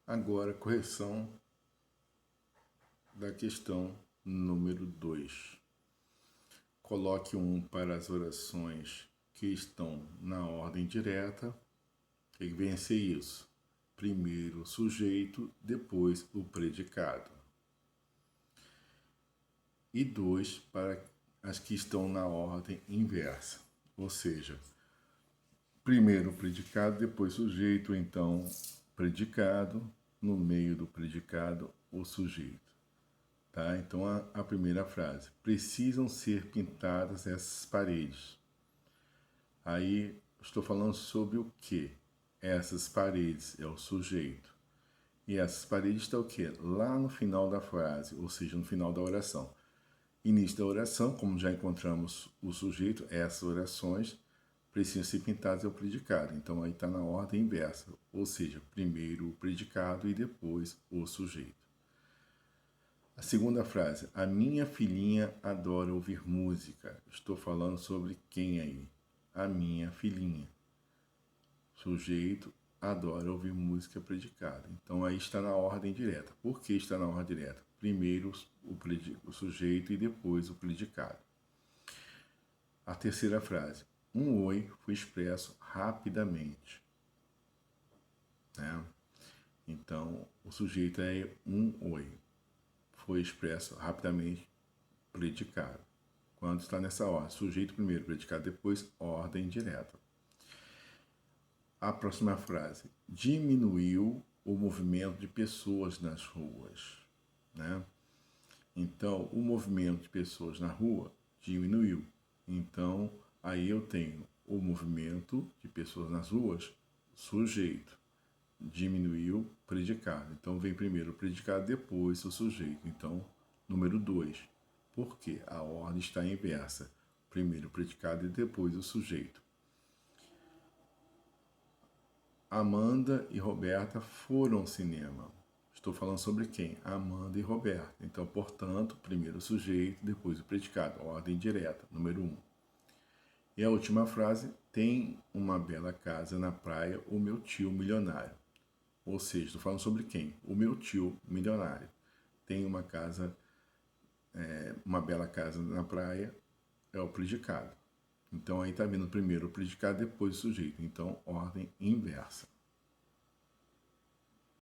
Agora, correção da questão número 2. Coloque um para as orações que estão na ordem direta. O que vem a ser isso? Primeiro o sujeito, depois o predicado. E 2 para as que estão na ordem inversa. Ou seja, primeiro o predicado, depois sujeito, então predicado, no meio do predicado, o sujeito. Tá? Então, a primeira frase. Precisam ser pintadas essas paredes. Aí, estou falando sobre o que? Essas paredes é o sujeito. E essas paredes está o quê? Lá no final da frase, ou seja, no final da oração. Início da oração, como já encontramos o sujeito, essas orações precisam ser pintadas é o predicado. Então, aí está na ordem inversa. Ou seja, primeiro o predicado e depois o sujeito. A segunda frase, a minha filhinha adora ouvir música. Estou falando sobre quem aí? A minha filhinha. Sujeito, adora ouvir música, predicado. Então aí está na ordem direta. Por que está na ordem direta? Primeiro o sujeito e depois o predicado. A terceira frase, um oi foi expresso rapidamente. Né? Então, o sujeito é um oi. Foi expresso rapidamente, predicado. Quando está nessa ordem, sujeito primeiro, predicado depois, ordem direta. A próxima frase, diminuiu o movimento de pessoas nas ruas. Né? Então, o movimento de pessoas na rua diminuiu. Então, aí eu tenho o movimento de pessoas nas ruas, sujeito. Diminuiu, predicado. Então, vem primeiro o predicado, depois o sujeito. Então, número 2. Por quê? A ordem está inversa. Primeiro o predicado e depois o sujeito. Amanda e Roberta foram ao cinema. Estou falando sobre quem? Amanda e Roberta. Então, portanto, primeiro o sujeito, depois o predicado. Ordem direta, número 1. E a última frase, tem uma bela casa na praia, o meu tio milionário. Ou seja, estou falando sobre quem? O meu tio milionário. Tem uma casa, uma bela casa na praia, é o predicado. Então, aí está vindo primeiro o predicado, depois o sujeito. Então, ordem inversa.